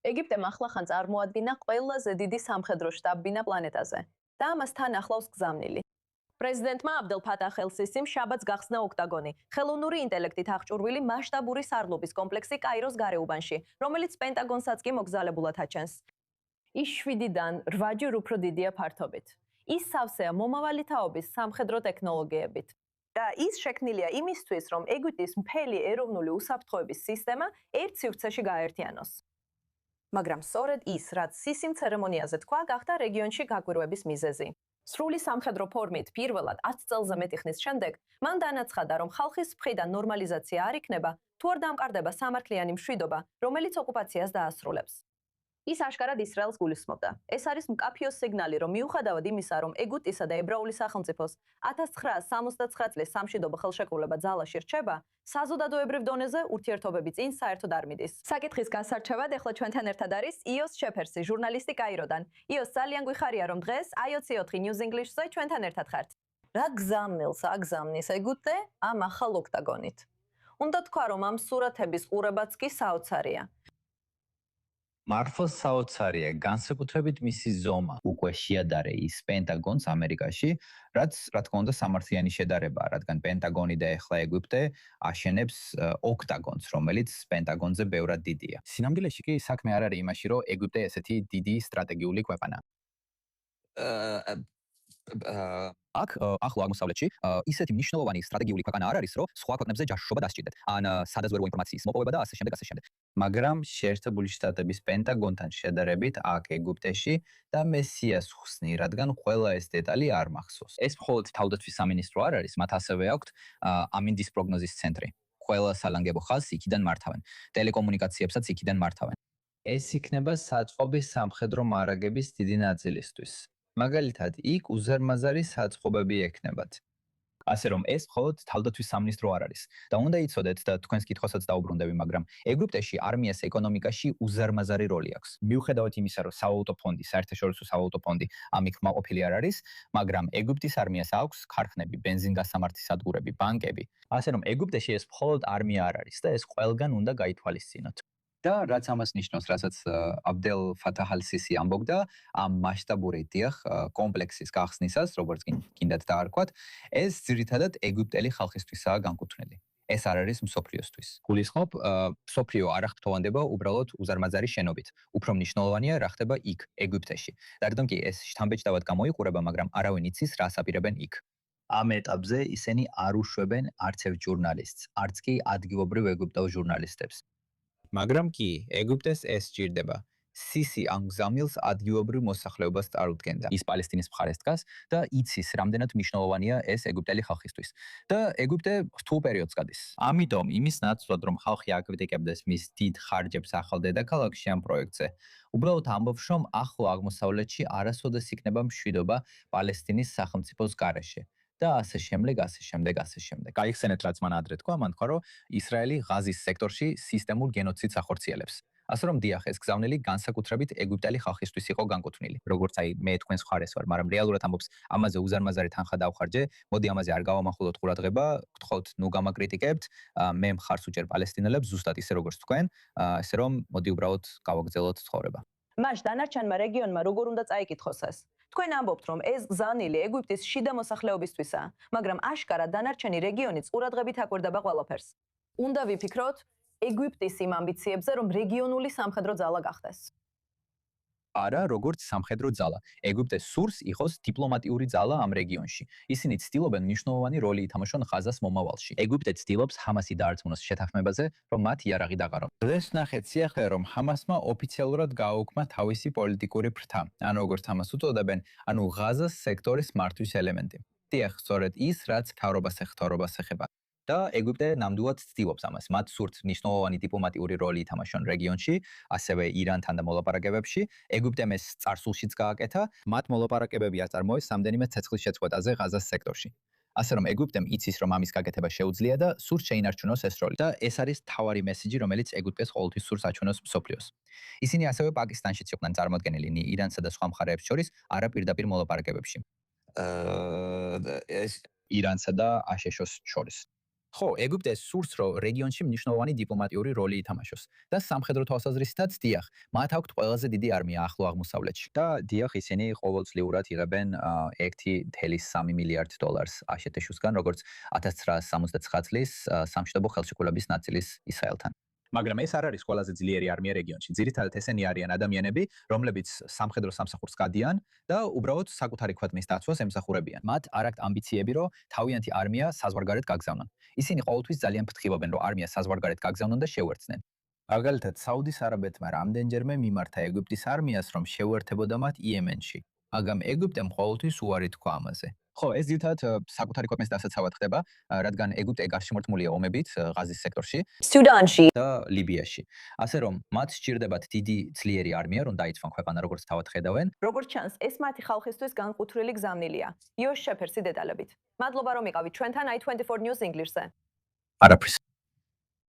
ეგიპტემ ახლახან წარმოადგინა ყველაზე დიდი სამხედრო შტაბ-ბინა პლანეტაზე და ამას თან ახლავს გზავნილი. პრეზიდენტმა აბდელ ფათაჰ ელ-სისიმ შაბათს გახსნა ოქტაგონი, ხელოვნური ინტელექტით აღჭურვილი მასშტაბური სარლობის კომპლექსი კაიროს გარეუბანში, რომელიც პენტაგონსაც კი მოგზალებულად აჩენს. ის 7-დან 8-ჯერ უფრო დიდია ფართობით. ის სავსეა მომავალი თაობის სამხედრო ტექნოლოგიებით. და ის შექმნილია იმისთვის, რომ ეგვიპტის მთელი ეროვნული უსაფრთხოების სისტემა ერთ სივრცეში გააერთიანოს. მაგრამ სწორედ ის, რაც სისიმ ცერემონიაზე თქვა, გახდა რეგიონში გაკვირვების მიზეზი. სრული სამხედრო ფორმით პირველად 10 წელზე მეტი ხნის შემდეგ მან განაცხადა, რომ ხალხის მხრიდან ნორმალიზაცია არ იქნება, თუ არ დამყარდება სამართლიანი მშვიდობა, რომელიც ოკუპაციას დაასრულებს. ის აშკარად ისრაელს გულისხმობდა. ეს არის მკაფიო სიგნალი, რომ მიუხედავად იმისა, რომ ეგვიპტისა და ებრაული სახელმწიფოს 1969 წლის სამშვიდობო ხელშეკრულება ძალაში რჩება, საზოგადოებრივ დონეზე ურთიერთობები წინ საერთოდ არ მიდის. საკითხის გასარჩევად ახლა ჩვენთან ერთად არის იოს შეფერსი, ჟურნალისტი კაიროდან. იოს, ძალიან გვიხარია, რომ დღეს IOC4 News English-ზე ჩვენთან ერთად ხართ. რა გზავნილს აგზავნის ეგვიპტე ამ ახალ ოქტაგონით? უნდა თქვა, რომ ამ სურათების ყურებაც კი საოცარია. მართლა საოცარია, განსაკუთრებით მისი ზომა. უკვე შეადარე ის პენტაგონს ამერიკაში, რაც რა თქმა უნდა სამართლიანი შედარებაა, რადგან პენტაგონი და ახლა ეგვიპტე აშენებს ოქტაგონს, რომელიც პენტაგონზე ბევრად დიდია. სინამდვილეში კი საქმე არ არის იმაში, რომ ეგვიპტე ესეთი დიდი სტრატეგიული ქვეყანაა. აქ ახლო აღმოსავლეთში ისეთი მნიშვნელოვანი სტრატეგიული ქვეყანა არ არის, რომ სხვა ქვეყნებზე ჯაშუშობა დასჭირდეთ, ან სადაზვერვო ინფორმაციის მოპოვება და ასე შემდეგ, ასე შემდეგ. მაგრამ შეერთებული შტატების პენტაგონთან შედარებით აქ ეგვიპტეში და მესიას ხსნი, რადგან ყველა ეს დეტალი არ მახსოვს. ეს მხოლოდ თავდაცვის სამინისტრო არ არის, მათ ასევე აქვთ ამინდის პროგნოზის ცენტრი. ყველა სალანგებო ხაზს იქიდან მართავენ. ტელეკომუნიკაციებსაც იქიდან მართავენ. ეს იქნება საწყობის სამხედრო მარაგების დიდი ნაწილისთვის. მაგალითად, იქ უზარმაზარი საწყობები ექნებათ. ასე რომ ეს მხოლოდ თავდაცვის სამინისტრო არ არის. და უნდა იცოდეთ და თქვენს კითხვასაც დაუბრუნდები, მაგრამ ეგვიპტეში არმიას ეკონომიკაში უზარმაზარი როლი აქვს. მიუხედავად იმისა, რომ სავალუტო ფონდი, საერთაშორისო სავალუტო ფონდი ამით კმაყოფილი არ არის, მაგრამ ეგვიპტის არმიას აქვს ქარხნები, ბენზინგასამართის სადგურები, ბანკები. ასე რომ ეგვიპტეში ეს მხოლოდ არმია არ არის და ეს ყველგან უნდა გაითვალისწინოთ. და რაც ამას ნიშნავს, რასაც აბდელ ფათაჰ ელ-სისი ამბობდა, ამ მასშტაბური დიახ კომპლექსის გახსნისას, როგორც გინდათ დაარქვათ, ეს ძირითადად ეგვიპტელი ხალხისთვისაა განკუთვნილი. ეს არ არის მსოფლიოსთვის. გულისხმობ, მსოფლიო არ აღფრთოვანდება უბრალოდ უზარმაზარი შენობით. უფრო მნიშვნელოვანია რა ხდება იქ, ეგვიპტეში. რადგან კი ეს შთამბეჭდავად გამოიყურება, მაგრამ არავინ იცის, რას აპირებენ იქ. ამ ეტაპზე ისინი არ უშვებენ არც ერთ ჟურნალისტს, არც კი ადგილობრივ ეგვიპტელ ჟურნალისტებს. მაგრამ კი ეგვიპტეს ეს სჭირდება. სისი ამ გზავნილს ადგილობრივ მოსახლეობას წარუდგენდა. ის პალესტინის მხარეს დგას და იცის, რამდენად მნიშვნელოვანია ეს ეგვიპტელი ხალხისთვის. და ეგვიპტე რთულ პერიოდს გადის. ამიტომ იმის ნაცვლად, რომ ხალხი აკრიტიკებდეს მის დიდ ხარჯებს ახალ დედაქალაქში ამ პროექტზე, უბრალოდ ამბობს, რომ ახლო აღმოსავლეთში არასოდეს იქნება მშვიდობა პალესტინის სახელმწიფოს გარეშე. და ასე შემდეგ, ასე შემდეგ, ასე შემდეგ. გაიხსენეთ, რაც მან ადრე თქვა, მან თქვა, რომ ისრაელი ღაზის სექტორში სისტემურ გენოციდს ახორციელებს. ასე რომ დიახ, ეს გზავნილი განსაკუთრებით ეგვიპტელი ხალხისთვის იყო განკუთვნილი. როგორც მე თქვენს მხარეს ვარ, მაგრამ რეალურად ამბობს, ამაზე უზარმაზარი თანხა დავხარჯე, მოდი ამაზე არ გავამახვილოთ ყურადღება, გთხოვთ, ნუ გამაკრიტიკებთ, მე მხარს უჭერ პალესტინელებს, ზუსტად ისე როგორც თქვენ, ესე რომ მოდი უბრალოდ გავაგრძელოთ ცხოვრება. მაშ დანარჩენმა რეგიონმა როგორ უნდა წაიკითხოს ეს? თქვენ ამბობთ, რომ ეს გზავნილი ეგვიპტის შიდა მოსახლეობისთვისაა, მაგრამ აშკარად დანარჩენი რეგიონიც ყურადღებით აკვირდება ყველაფერს. უნდა ვიფიქროთ ეგვიპტის იმ ამბიციებზე, რომ რეგიონული სამხედრო ძალა გახდეს. არა, როგორც სამხედრო ძალა. ეგვიპტე სურს იყოს დიპლომატიური ძალა ამ რეგიონში. ისინი ცდილობენ მნიშვნელოვანი როლი ითამაშონ ღაზას მომავალში. ეგვიპტე ცდილობს ჰამასი დაარწმუნოს შეთანხმებაზე, რომ მათ იარაღი დაყარონ. დღეს ნახეთ სიახლე, რომ ჰამასმა ოფიციალურად გააუქმა თავისი პოლიტიკური ფრთა, ან როგორც ამას უწოდებენ, ანუ ღაზას სექტორის მართვის ელემენტი. დიახ, სწორედ ის, რაც მთავრობას ეხება. და ეგვიპტე ნამდვილად ცდილობს ამას. მათ სურთ მნიშვნელოვანი დიპლომატიური როლი ითამაშონ რეგიონში, ასევე ირანთან და მოლაპარაკებებში. ეგვიპტემ ეს წარსულშიც გააკეთა, მათ მოლაპარაკებები აწარმოეს რამდენიმე ცეცხლის შეწყვეტაზე ღაზას სექტორში. ასე რომ ეგვიპტემ იცის, რომ ამის გაკეთება შეუძლია და სურს შეინარჩუნოს ეს როლი. და ეს არის მთავარი მესიჯი, რომელიც ეგვიპტეს ყოველთვის სურს აჩვენოს მსოფლიოს. ისინი ასევე პაკისტანშიც იყვნენ წარმოდგენილი ირანსა და სხვა მხარეებს შორის არაპირდაპირ მოლაპარაკებებში. ირანსა და აშშ-ს შორის. ხო, ეგვიპტე სურს, რომ რეგიონში მნიშვნელოვანი დიპლომატიური როლი ითამაშოს და სამხედრო თვალსაზრისითაც დიახ, მათ აქვთ ყველაზე დიდი არმია ახლო აღმოსავლეთში. და დიახ, ისინი ყოველწლიურად იღებენ 1.3 მილიარდ დოლარს აშშ-სგან, როგორც 1979 წლის სამშვიდობო ხელშეკრულების ნაწილის ისრაელთან. მაგრამ ეს არ არის ყველაზე ძლიერი არმია რეგიონში. ძირითადად ესენი არიან ადამიანები, რომლებიც სამხედრო სამსახურს გადიან და უბრალოდ საკუთარი ქვეყნის დაცვას ემსახურებიან. მათ არ აქვთ ამბიციები, რომ თავიანთი არმია საზღვარგარეთ გაგზავნონ. ისინი ყოველთვის ძალიან ფრთხილობენ, რომ არმია საზღვარგარეთ გაგზავნონ და შეუერთდნენ. მაგალითად, საუდის არაბეთმა რამდენჯერმე მიმართა ეგვიპტის არმიას, რომ შეუერთებოდა მათ იემენში. მაგრამ ეგვიპტემ ყოველთვის უარი თქვა ამაზე. ხო, ეს ძირითადად საკუთარი ქვეყნის დასაცავად ხდება, რადგან ეგვიპტე გარშემორტყმულია ომებით ღაზის სექტორში სუდანში და ლიბიაში. ასე რომ, მათ სჭირდებათ დიდი ძლიერი არმია, რომ დაიცვან ქვეყანა, როგორც თავად ხედავენ. როგორც ჩანს, ეს მათი ხალხისთვის განკუთვნილი გზავნილია. იოს შეფერსი დეტალებით. მადლობა რომ იყავით ჩვენთან i24 News ინგლისზე. არაფრის.